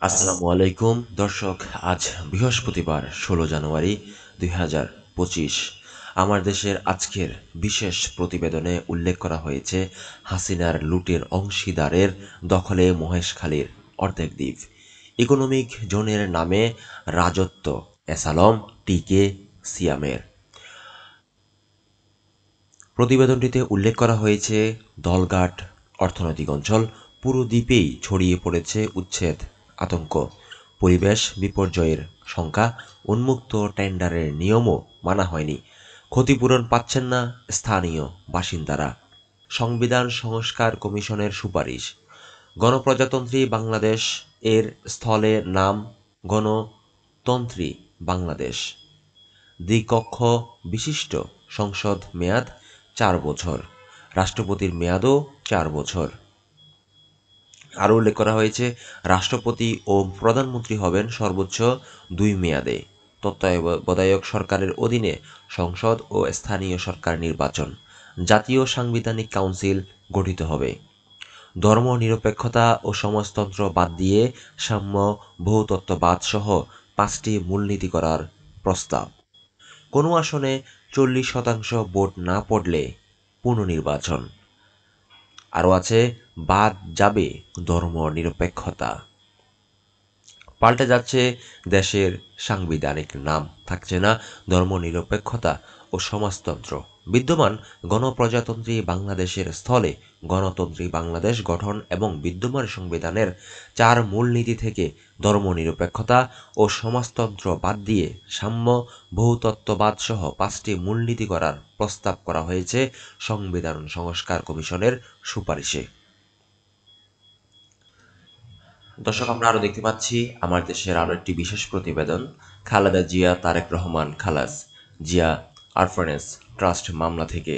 আসসালামু আলাইকুম দর্শক। আজ বৃহস্পতিবার 16 জানুয়ারি 2025। আমার দেশের আজকের বিশেষ প্রতিবেদনে উল্লেখ করা হয়েছে হাসিনার লুটের অংশীদারের দখলে মহেশখালীর অর্ধেক দ্বীপ, ইকোনমিক জোনের নামে রাজত্ব এসালম টিকে সিয়ামের। প্রতিবেদনটিতে উল্লেখ করা হয়েছে দলঘাট অর্থনৈতিক অঞ্চল পুরো দ্বীপেই ছড়িয়ে পড়েছে উচ্ছেদ আতঙ্ক, পরিবেশ বিপর্যয়ের শঙ্কা, উন্মুক্ত টেন্ডারের নিয়মও মানা হয়নি, ক্ষতিপূরণ পাচ্ছেন না স্থানীয় বাসিন্দারা। সংবিধান সংস্কার কমিশনের সুপারিশ, গণপ্রজাতন্ত্রী বাংলাদেশ এর স্থলে নাম গণতন্ত্রী বাংলাদেশ, দ্বিকক্ষ বিশিষ্ট সংসদ মেয়াদ 4 বছর, রাষ্ট্রপতির মেয়াদও 4 বছর। আরও উল্লেখ করা হয়েছে রাষ্ট্রপতি ও প্রধানমন্ত্রী হবেন সর্বোচ্চ 2 মেয়াদে। তত্ত্বাবধায়ক সরকারের অধীনে সংসদ ও স্থানীয় সরকার নির্বাচন, জাতীয় সাংবিধানিক কাউন্সিল গঠিত হবে। ধর্ম নিরপেক্ষতা ও সমাজতন্ত্র বাদ দিয়ে সাম্য, বহুতত্ত্ববাদ সহ 5টি মূলনীতি করার প্রস্তাব। কোনো আসনে 40% ভোট না পড়লে পুনর্নির্বাচন। আরও আছে বাদ যাবে ধর্ম নিরপেক্ষতা। পাল্টে যাচ্ছে দেশের সাংবিধানিক নাম, থাকছে না ধর্মনিরপেক্ষতা ও সমাজতন্ত্র। বিদ্যমান গণপ্রজাতন্ত্রী বাংলাদেশের স্থলে গণতন্ত্রী বাংলাদেশ গঠন এবং বিদ্যমান সংবিধানের 4 মূলনীতি থেকে ধর্মনিরপেক্ষতা ও সমাজতন্ত্র বাদ দিয়ে সাম্য, বহুতত্ত্ববাদ সহ 5টি মূলনীতি করার প্রস্তাব করা হয়েছে সংবিধান সংস্কার কমিশনের সুপারিশে। দর্শক, আমরা আরও দেখতে পাচ্ছি আমার দেশের আরও একটি বিশেষ প্রতিবেদন, খালেদা জিয়া তারেক রহমান খালাস জিয়া আরফানেস ট্রাস্ট মামলা থেকে।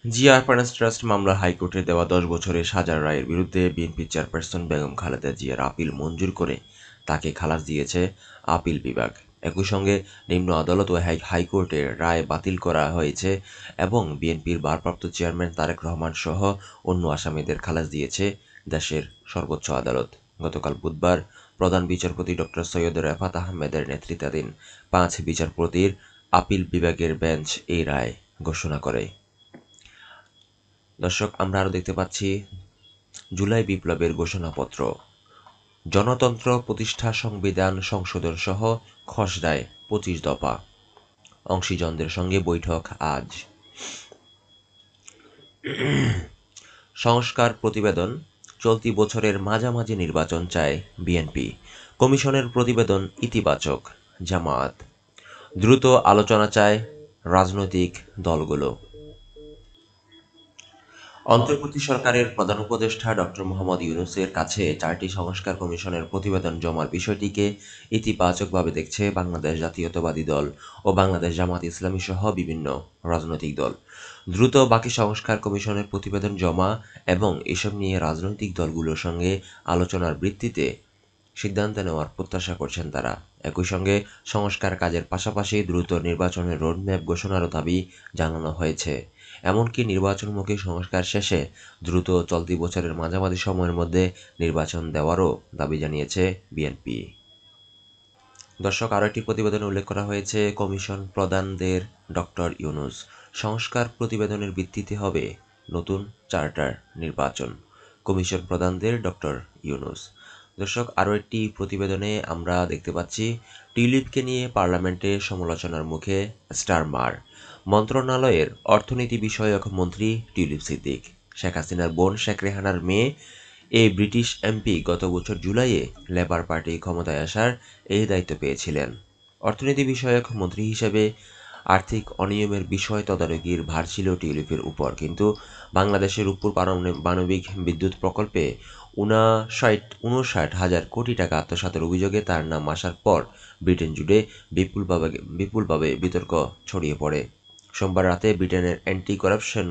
জিয়া আরফানেস ট্রাস্ট মামলার হাইকোর্টে দেওয়া 10 বছরের সাজার রায়ের বিরুদ্ধে বিএনপি চেয়ারপারসন বেগম খালেদা জিয়ার আপিল মঞ্জুর করে তাকে খালাস দিয়েছে আপিল বিভাগ। একই সঙ্গে নিম্ন আদালত ও হাইকোর্টের রায় বাতিল করা হয়েছে এবং বিএনপির ভারপ্রাপ্ত চেয়ারম্যান তারেক রহমান সহ অন্য আসামিদের খালাস দিয়েছে দেশের সর্বোচ্চ আদালত। গতকাল বুধবার প্রধান বিচারপতি ডক্টর সৈয়দ রেফাত আহমেদের নেতৃত্বাধীন 5 বিচারপতির আপিল বিভাগের বেঞ্চ এই রায় ঘোষণা করে। দর্শক, আমরা আরও দেখতে পাচ্ছি জুলাই বিপ্লবের ঘোষণাপত্র, গণতন্ত্র প্রতিষ্ঠা, সংবিধান সংশোধন সহ খসড়ায় 25 দফা। অংশীজনদের সঙ্গে বৈঠক আজ। সংস্কার প্রতিবেদন, চলতি বছরের মাঝামাঝি নির্বাচন চায় বিএনপি। কমিশনের প্রতিবেদন ইতিবাচক। জামায়াত দ্রুত আলোচনা চায় রাজনৈতিক দলগুলো। অন্তর্বর্তী সরকারের প্রধান উপদেষ্টা ডক্টর মোহাম্মদ ইউনূসের কাছে 4টি সংস্কার কমিশনের প্রতিবেদন জমার বিষয়টিকে ইতিবাচকভাবে দেখছে বাংলাদেশ জাতীয়তাবাদী দল ও বাংলাদেশ জামাত ইসলামী সহ বিভিন্ন রাজনৈতিক দল। দ্রুত বাকি সংস্কার কমিশনের প্রতিবেদন জমা এবং এসব নিয়ে রাজনৈতিক দলগুলোর সঙ্গে আলোচনার ভিত্তিতে সিদ্ধান্ত নেওয়ার প্রত্যাশা করছেন তারা। একই সঙ্গে সংস্কার কাজের পাশাপাশি দ্রুত নির্বাচনের রোডম্যাপ ঘোষণারও দাবি জানানো হয়েছে। এমনকি নির্বাচনমুখী সংস্কার শেষে দ্রুত চলতি বছরের মাঝামাঝি সময়ের মধ্যে নির্বাচন দেওয়ারও দাবি জানিয়েছে বিএনপি। দর্শক, আরও একটি প্রতিবেদনে উল্লেখ করা হয়েছে কমিশন প্রধানদের ডক্টর ইউনূস, সংস্কার প্রতিবেদনের ভিত্তিতে হবে নতুন চার্টার নির্বাচন। কমিশন প্রধানদের ডক্টর ইউনূস। দর্শক, আরও একটি প্রতিবেদনে আমরা দেখতে পাচ্ছি টিউলিপকে নিয়ে পার্লামেন্টে সমালোচনার মুখে স্টারমার। মন্ত্রণালয়ের অর্থনীতি বিষয়ক মন্ত্রী টিউলিপ সিদ্দিক, শেখ হাসিনার বোন শেখ রেহানার মেয়ে এই ব্রিটিশ এমপি গত বছর জুলাইয়ে লেবার পার্টি ক্ষমতায় আসার এই দায়িত্ব পেয়েছিলেন। অর্থনীতি বিষয়ক মন্ত্রী হিসেবে আর্থিক অনিয়মের বিষয় তদারকির ভার ছিল টিউলিপের উপর, কিন্তু বাংলাদেশের রূপপুর পারমাণবিক বিদ্যুৎ প্রকল্পে 59,000 কোটি টাকা আত্মসাতের অভিযোগে তার নাম আসার পর ব্রিটেন জুড়ে বিপুলভাবে বিতর্ক ছড়িয়ে পড়ে। সোমবার রাতে ব্রিটেনের অ্যান্টি করাপশন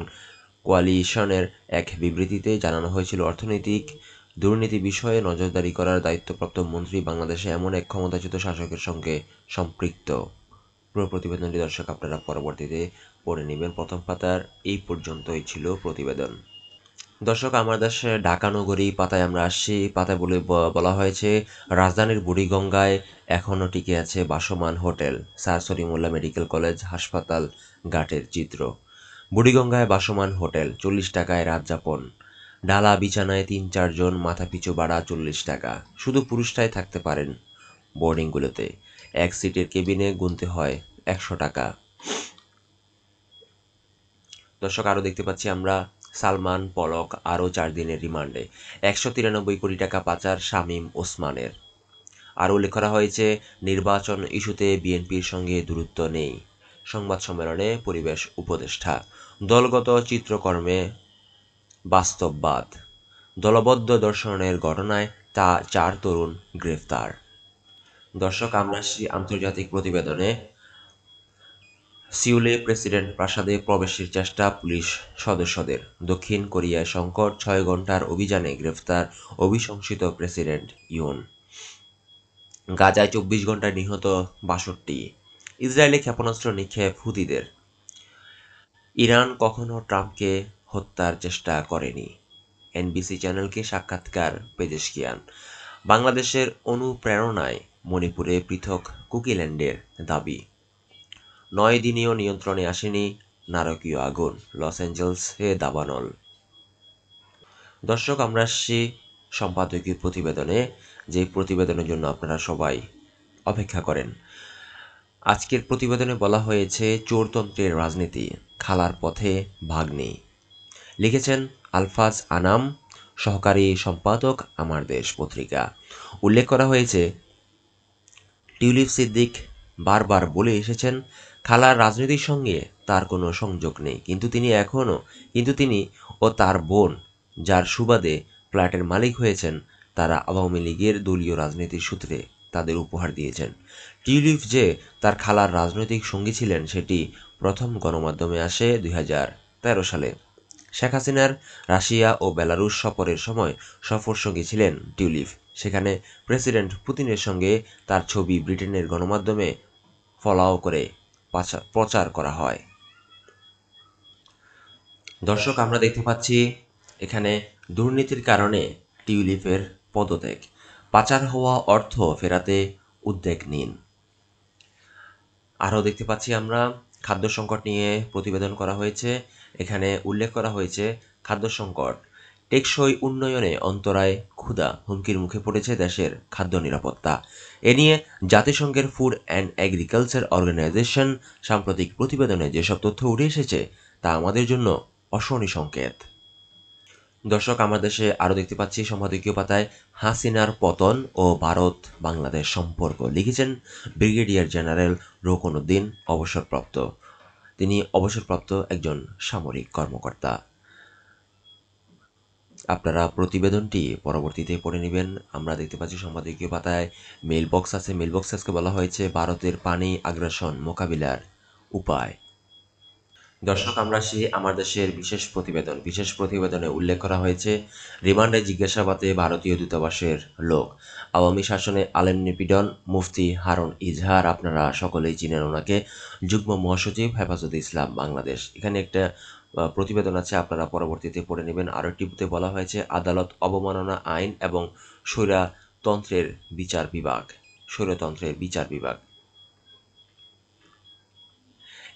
কোয়ালিশনের এক বিবৃতিতে জানানো হয়েছিল, অর্থনৈতিক দুর্নীতি বিষয়ে নজরদারি করার দায়িত্বপ্রাপ্ত মন্ত্রী বাংলাদেশে এমন এক ক্ষমতাচ্যুত শাসকের সঙ্গে সম্পৃক্ত। পুরো প্রতিবেদনটি দর্শক আপনারা পরবর্তীতে পড়ে নেবেন। প্রথম পাতার এই পর্যন্তই ছিল প্রতিবেদন। দর্শক, আমার দেশে ঢাকা নগরী পাতায় আমরা আসছি। পাতায় বলা হয়েছে রাজধানীর বুড়িগঙ্গায় এখনও টিকে আছে ভাসমান hotel. Sir Salimullah medical college হাসপাতাল ঘাটের চিত্র। বুড়িগঙ্গায় ভাসমান হোটেল, 40 টাকায় রাত যাপন। ডালা বিছানায় 3-4 জন, মাথাপিছু ভাড়া 40 টাকা। শুধু পুরুষরাই থাকতে পারেন বোর্ডিংগুলোতে। এক সিটের কেবিনে গুনতে হয় 100 টাকা। দর্শক, আরও দেখতে পাচ্ছি আমরা সালমান পলক আরও 4 দিনের রিমান্ডে। 193 কোটি টাকা পাচার শামীম ওসমানের। আরও উল্লেখ করা হয়েছে নির্বাচন ইস্যুতে বিএনপির সঙ্গে দূরত্ব নেই। সংবাদ সম্মেলনে পরিবেশ উপদেষ্টা। দলগত চিত্রকর্মে বাস্তববাদ। দলবদ্ধ দর্শনের ঘটনায় 4 তরুণ গ্রেফতার। দর্শক, আমরা আসছি আন্তর্জাতিক প্রতিবেদনে। সিউলে প্রেসিডেন্ট প্রাসাদে প্রবেশের চেষ্টা পুলিশ সদস্যদের। দক্ষিণ কোরিয়ায় সংকট, 6 ঘন্টার অভিযানে গ্রেফতার অভিশংসিত প্রেসিডেন্ট ইউন। গাজায় 24 ঘন্টায় নিহত 62। ইসরায়েলে ক্ষেপণাস্ত্র নিক্ষেপ হুতিদের। ইরান কখনো ট্রাম্পকে হত্যার চেষ্টা করেনি। এনবিসি চ্যানেলকে সাক্ষাৎকার পেজেশকিয়ান। বাংলাদেশের অনুপ্রেরণায় মণিপুরে পৃথক কুকিল্যান্ডের দাবি। 9 দিনেও নিয়ন্ত্রণে আসেনি নারকীয় আগুন, লস অ্যাঞ্জেলসে দাবানল। দর্শক, আমরা আসছি সম্পাদকীয় প্রতিবেদনে, যে প্রতিবেদনের জন্য আপনারা সবাই অপেক্ষা করেন। আজকের প্রতিবেদনে বলা হয়েছে চোরতন্ত্রের রাজনীতি, খালার পথে ভাগ্নি। লিখেছেন আলফাজ আনাম, সহকারী সম্পাদক, আমার দেশ পত্রিকা। উল্লেখ করা হয়েছে টিউলিপ সিদ্দিক বারবার বলে এসেছেন খালার রাজনীতির সঙ্গে তার কোনো সংযোগ নেই, কিন্তু তিনি ও তার বোন, যার সুবাদে ফ্ল্যাটের মালিক হয়েছেন, তারা আওয়ামী লীগের দলীয় রাজনীতির সূত্রে তাদের উপহার দিয়েছেন। টিউলিপ যে তার খালার রাজনৈতিক সঙ্গী ছিলেন সেটি প্রথম গণমাধ্যমে আসে 2013 সালে। শেখ হাসিনার রাশিয়া ও বেলারুশ সফরের সময় সফরসঙ্গী ছিলেন টিউলিপ। সেখানে প্রেসিডেন্ট পুতিনের সঙ্গে তার ছবি ব্রিটেনের গণমাধ্যমে ফলাও করে প্রচার করা হয়। দর্শক, আমরা দেখতে পাচ্ছি এখানে দুর্নীতির কারণে টিউলিপের পদত্যাগ। পাচার হওয়া অর্থ ফেরাতে উদ্যোগ নিন। আরও দেখতে পাচ্ছি আমরা খাদ্য সংকট নিয়ে প্রতিবেদন করা হয়েছে। এখানে উল্লেখ করা হয়েছে খাদ্য সংকট, টেকসই উন্নয়নে অন্তরায়, ক্ষুধা, হুমকির মুখে পড়েছে দেশের খাদ্য নিরাপত্তা। এ নিয়ে জাতিসংঘের ফুড অ্যান্ড এগ্রিকালচার অর্গানাইজেশন সাম্প্রতিক প্রতিবেদনে যেসব তথ্য উঠে এসেছে তা আমাদের জন্য অশনি সংকেত। দর্শক, আমার দেশে আরও দেখতে পাচ্ছি সম্পাদকীয় পাতায় হাসিনার পতন ও ভারত বাংলাদেশ সম্পর্ক। লিখেছেন ব্রিগেডিয়ার জেনারেল রোকনউদ্দিন, অবসরপ্রাপ্ত। তিনি অবসরপ্রাপ্ত একজন সামরিক কর্মকর্তা। আপনারা প্রতিবেদনটি পরবর্তীতে পড়ে নেবেন। আমরা দেখতে পাচ্ছি সম্পাদকীয় পাতায় মেইল বক্স আছে। মেইল বক্সে আজকে বলা হয়েছে ভারতের পানি আগ্রাসন মোকাবিলার উপায়। দর্শক, আমরা আসি আমার দেশের বিশেষ প্রতিবেদনে উল্লেখ করা হয়েছে রিমান্ডে জিজ্ঞাসাবাদে ভারতীয় দূতাবাসের লোক। আওয়ামী শাসনে আলেম নিপীড়ন, মুফতি হারুন ইজহার, আপনারা সকলেই চিনেন ওনাকে, যুগ্ম মহাসচিব হেফাজতে ইসলাম বাংলাদেশ। এখানে একটা প্রতিবেদন আছে, আপনারা পরবর্তীতে পড়ে নেবেন। আরও একটিতে বলা হয়েছে আদালত অবমাননা আইন এবং স্বৈরতন্ত্রের বিচার বিভাগ।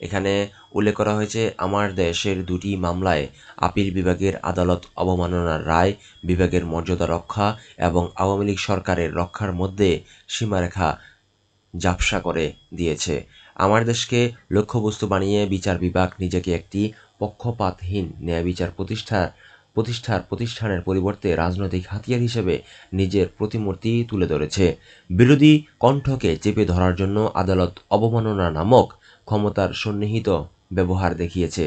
এখানে উল্লেখ করা হয়েছে আমার দেশের 2টি মামলায় আপিল বিভাগের আদালত অবমাননার রায়, বিভাগের মর্যাদা রক্ষা এবং আওয়ামী লীগ সরকারের রক্ষার মধ্যে সীমারেখা ঝাপসা করে দিয়েছে। আমার দেশকে লক্ষ্যবস্তু বানিয়ে বিচার বিভাগ নিজেকে একটি পক্ষপাতহীন ন্যায় বিচার প্রতিষ্ঠানের পরিবর্তে রাজনৈতিক হাতিয়ার হিসেবে নিজের প্রতিমূর্তি তুলে ধরেছে। বিরোধী কণ্ঠকে চেপে ধরার জন্য আদালত অবমাননা নামক ক্ষমতার সন্নিহিত ব্যবহার দেখিয়েছে।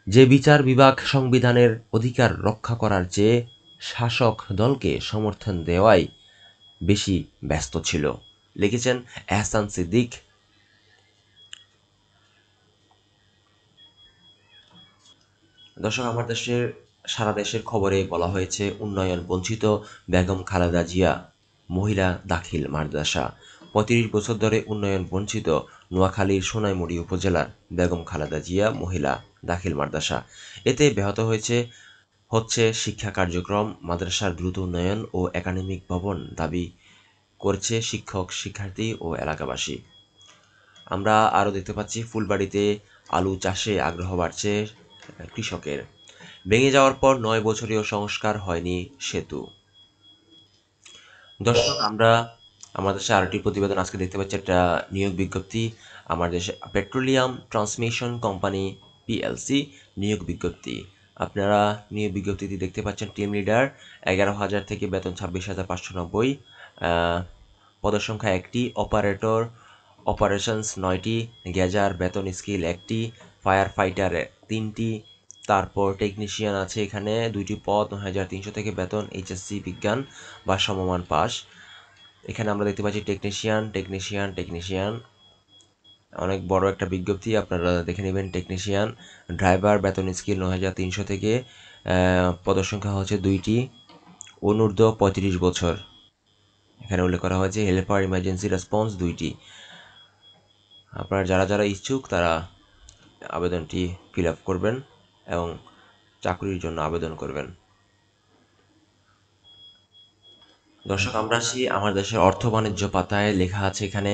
যে বিচার বিভাগ সংবিধানের অধিকার রক্ষা করার চেয়ে শাসক দলকে সমর্থন দেওয়াই বেশি ব্যস্ত ছিল। লিখেছেন এহসান সিদ্দিক। দর্শক, আমার দেশের সারা দেশের খবরে বলা হয়েছে উন্নয়ন বঞ্চিত বেগম খালেদা জিয়া মহিলা দাখিল মাদ্রাসা। 35 বছর ধরে উন্নয়ন বঞ্চিত নোয়াখালীর সোনাইমুড়ি উপজেলার বেগম খালেদা জিয়া মহিলা দাখিল মাদ্রাসা। এতে ব্যাহত হচ্ছে শিক্ষা কার্যক্রম, মাদ্রাসার দ্রুত উন্নয়ন ও একাডেমিক ভবন দাবি করছে শিক্ষক, শিক্ষার্থী ও এলাকাবাসী। আমরা আরও দেখতে পাচ্ছি ফুলবাড়িতে আলু চাষে আগ্রহ বাড়ছে কৃষকের। ভেঙে যাওয়ার পর 9 বছরেও সংস্কার হয়নি সেতু। দর্শক, আমরা আমাদের দেশে আরেকটি প্রতিবেদন আজকে দেখতে পাচ্ছি, একটা নিয়োগ বিজ্ঞপ্তি। আমার দেশে পেট্রোলিয়াম ট্রান্সমিশন কোম্পানি পিএলসি নিয়োগ বিজ্ঞপ্তি। আপনারা নিয়োগ বিজ্ঞপ্তিটি দেখতে পাচ্ছেন। টিম লিডার 11,000 থেকে বেতন 26,590, পদের সংখ্যা 1টি, অপারেটর অপারেশনস 9টি, গ্যাজার বেতন স্কেল 1টি, ফায়ার ফাইটার 3টি, তারপর টেকনিশিয়ান আছে এখানে 2টি পদ, 9,300 থেকে বেতন, এইচএসসি বিজ্ঞান বা সমমান পাস। এখানে আমরা দেখতে পাচ্ছি টেকনিশিয়ান অনেক বড় একটা বিজ্ঞপ্তি, আপনারা দেখে নেবেন। টেকনিশিয়ান ড্রাইভার বেতন স্কেল 9,300 থেকে, পদের সংখ্যা হচ্ছে 2টি, অনূর্ধ্ব 35 বছর। এখানে উল্লেখ করা হয়েছে হেল্পার ইমার্জেন্সি রেসপন্স 2টি। আপনারা যারা ইচ্ছুক তারা আবেদনটি ফিল আপ করবেন এবং চাকরির জন্য আবেদন করবেন। দর্শক, আমরা আসি আমার দেশের অর্থ বাণিজ্য পাতায়। লেখা আছে এখানে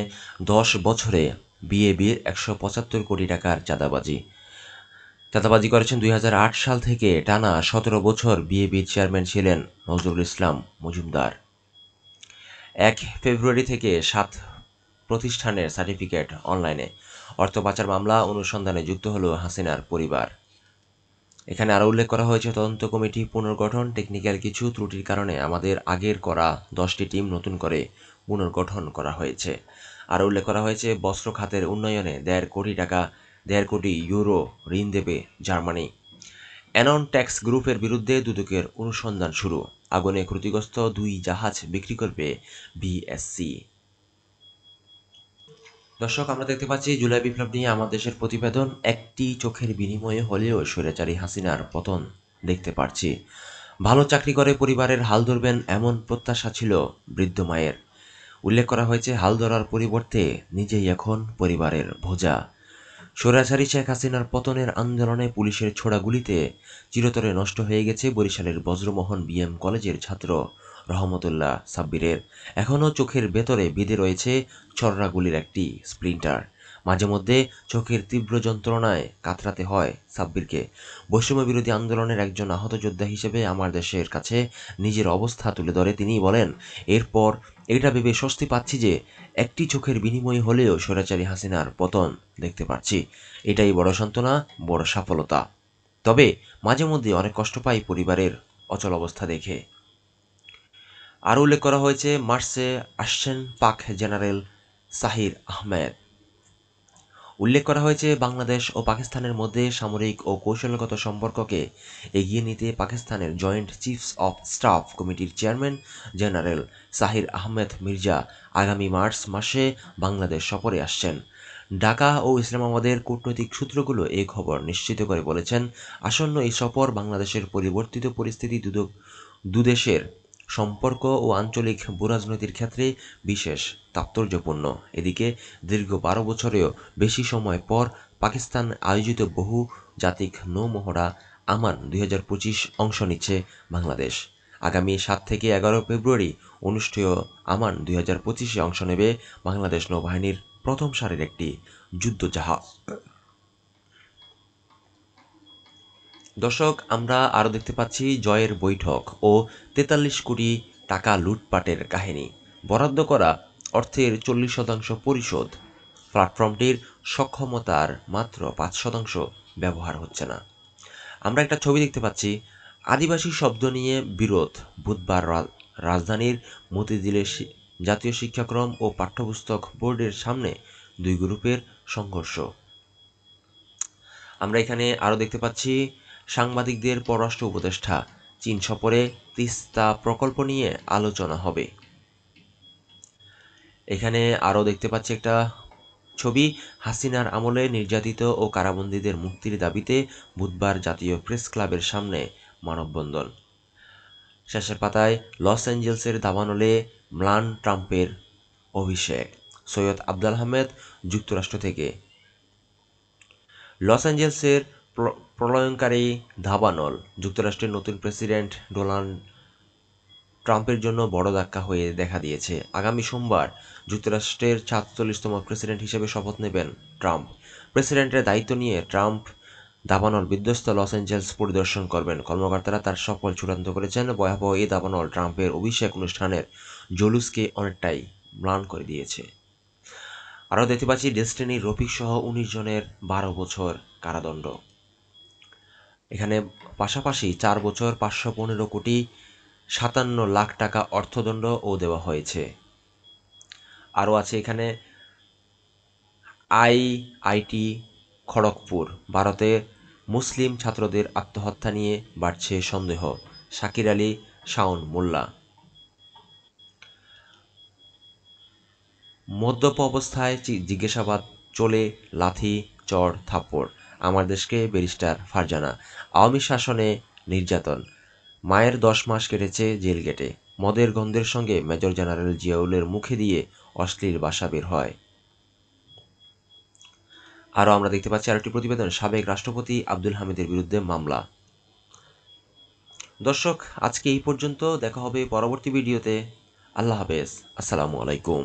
10 বছরে বিএবির 175 কোটি টাকার চাঁদাবাজি করেছেন। 2008 সাল থেকে টানা 17 বছর বিএবির চেয়ারম্যান ছিলেন নজরুল ইসলাম মজুমদার। 1 ফেব্রুয়ারি থেকে 7 প্রতিষ্ঠানের সার্টিফিকেট অনলাইনে। অর্থ পাচার মামলা অনুসন্ধানে যুক্ত হলো হাসিনার পরিবার। এখানে আরও উল্লেখ করা হয়েছে তদন্ত কমিটি পুনর্গঠন, টেকনিক্যাল কিছু ত্রুটির কারণে আমাদের আগের করা 10টি টিম নতুন করে পুনর্গঠন করা হয়েছে। আরও উল্লেখ করা হয়েছে বস্ত্র খাতের উন্নয়নে 1.5 কোটি ইউরো ঋণ দেবে জার্মানি। অ্যানন ট্যাক্স গ্রুপের বিরুদ্ধে দুদকের অনুসন্ধান শুরু। আগুনে ক্ষতিগ্রস্ত 2 জাহাজ বিক্রি করবে বিএসসি। দর্শক, আমরা দেখতে পাচ্ছি জুলাই বিপ্লব নিয়ে আমার দেশের প্রতিবেদন। একটি চোখের বিনিময়ে হলেও স্বৈরাচারী হাসিনার পতন দেখতে পাচ্ছি। ভালো চাকরি করে পরিবারের হাল ধরবেন এমন প্রত্যাশা ছিল বৃদ্ধ মায়ের। উল্লেখ করা হয়েছে হাল ধরার পরিবর্তে নিজেই এখন পরিবারের বোঝা। স্বৈরাচারী শেখ হাসিনার পতনের আন্দোলনে পুলিশের ছোড়া গুলিতে চিরতরে নষ্ট হয়ে গেছে বরিশালের বজ্রমোহন বিএম কলেজের ছাত্র রহমতুল্লাহ সাব্বিরের। এখনও চোখের ভেতরে বিঁধে রয়েছে ছররাগুলির একটি স্প্লিন্টার। মাঝে মধ্যে চোখের তীব্র যন্ত্রণায় কাতরাতে হয় সাব্বিরকে। বৈষম্য বিরোধী আন্দোলনের একজন আহত যোদ্ধা হিসেবে আমার দেশের কাছে নিজের অবস্থা তুলে ধরে তিনি বলেন, এরপর এটা ভেবে স্বস্তি পাচ্ছি যে একটি চোখের বিনিময়ে হলেও স্বৈরাচারী হাসিনার পতন দেখতে পাচ্ছি। এটাই বড় সান্ত্বনা, বড় সফলতা। তবে মাঝে মধ্যে অনেক কষ্ট পাই পরিবারের অচল অবস্থা দেখে। আরও উল্লেখ করা হয়েছে মার্চে আসছেন পাক জেনারেল সাহির আহমেদ। উল্লেখ করা হয়েছে বাংলাদেশ ও পাকিস্তানের মধ্যে সামরিক ও কৌশলগত সম্পর্ককে এগিয়ে নিতে পাকিস্তানের জয়েন্ট চিফস অফ স্টাফ কমিটির চেয়ারম্যান জেনারেল সাহির আহমেদ মির্জা আগামী মার্চ মাসে বাংলাদেশ সফরে আসছেন। ঢাকা ও ইসলামাবাদের কূটনৈতিক সূত্রগুলো এই খবর নিশ্চিত করে বলেছেন, আসন্ন এই সফর বাংলাদেশের পরিবর্তিত পরিস্থিতি দুদেশের সম্পর্ক ও আঞ্চলিক ভূরাজনীতির ক্ষেত্রে বিশেষ তাৎপর্যপূর্ণ। এদিকে দীর্ঘ 12 বছরেও বেশি সময় পর পাকিস্তান আয়োজিত বহু জাতিক নৌমহড়া আমান 2025 অংশ নিচ্ছে বাংলাদেশ। আগামী 7 থেকে 11 ফেব্রুয়ারি অনুষ্ঠেয় আমান 2025-এ অংশ নেবে বাংলাদেশ নৌবাহিনীর প্রথম সারির একটি যুদ্ধজাহাজ। দর্শক, আমরা আরও দেখতে পাচ্ছি জয়ের বৈঠক ও 43 কোটি টাকা লুটপাটের কাহিনী। বরাদ্দ করা অর্থের 40% পরিশোধ। প্ল্যাটফর্মটির সক্ষমতার মাত্র 5% ব্যবহার হচ্ছে না। আমরা একটা ছবি দেখতে পাচ্ছি, আদিবাসী শব্দ নিয়ে বিরোধ। বুধবার রাজধানীর মতিঝিলে জাতীয় শিক্ষাক্রম ও পাঠ্যপুস্তক বোর্ডের সামনে 2 গ্রুপের সংঘর্ষ। আমরা এখানে আরও দেখতে পাচ্ছি সাংবাদিকদের পররাষ্ট্র উপদেষ্টা, চীন সফরে তিস্তা প্রকল্প নিয়ে আলোচনা হবে। এখানে আরও দেখতে পাচ্ছি একটা ছবি, হাসিনার আমলে নির্যাতিত ও কারাবন্দীদের মুক্তির দাবিতে বুধবার জাতীয় প্রেস ক্লাবের সামনে মানববন্ধন। শেষের পাতায় লস অ্যাঞ্জেলসের দাবানলে ম্লান ট্রাম্পের অভিষেক। সৈয়দ আবদুল আহমেদ যুক্তরাষ্ট্র থেকে। লস অ্যাঞ্জেলসের প্রলয়ঙ্কারী দাবানল যুক্তরাষ্ট্রের নতুন প্রেসিডেন্ট ডোনাল্ড ট্রাম্পের জন্য বড় ধাক্কা হয়ে দেখা দিয়েছে। আগামী সোমবার যুক্তরাষ্ট্রের ৪৭তম প্রেসিডেন্ট হিসেবে শপথ নেবেন ট্রাম্প। প্রেসিডেন্টের দায়িত্ব নিয়ে ট্রাম্প দাবানল বিধ্বস্ত লস অ্যাঞ্জেলস পরিদর্শন করবেন। কর্মকর্তারা তার সফল চূড়ান্ত করেছেন। ভয়াবহ এই দাবানল ট্রাম্পের অভিষেক অনুষ্ঠানের জলুসকে অনেকটাই ম্লান করে দিয়েছে। আরও দেখতে পাচ্ছি ডেস্টিনির রফিক সহ ১৯ জনের ১২ বছর কারাদণ্ড। এখানে পাশাপাশি ৪ বছর ৫১৫,৫৭,০০,০০০ টাকা অর্থদণ্ডও দেওয়া হয়েছে। আরও আছে এখানে আইআইটি খড়গপুর, ভারতে মুসলিম ছাত্রদের আত্মহত্যা নিয়ে বাড়ছে সন্দেহ। শাকির আলী শাওন মোল্লা। মদ্যপ অবস্থায় জিজ্ঞাসাবাদ চলে, লাথি চড় থাপ্পড়। আমার দেশকে ব্যারিস্টার ফারজানা। আওয়ামী শাসনে নির্যাতন, মায়ের ১০ মাস কেটেছে জেল গেটে। মদের গন্ধের সঙ্গে মেজর জেনারেল জিয়াউলের মুখে দিয়ে অশ্লীল ভাষা বের হয়। আরও আমরা দেখতে পাচ্ছি আরেকটি প্রতিবেদন, সাবেক রাষ্ট্রপতি আব্দুল হামিদের বিরুদ্ধে মামলা। দর্শক, আজকে এই পর্যন্ত। দেখা হবে পরবর্তী ভিডিওতে। আল্লাহ হাফেজ। আসসালামু আলাইকুম।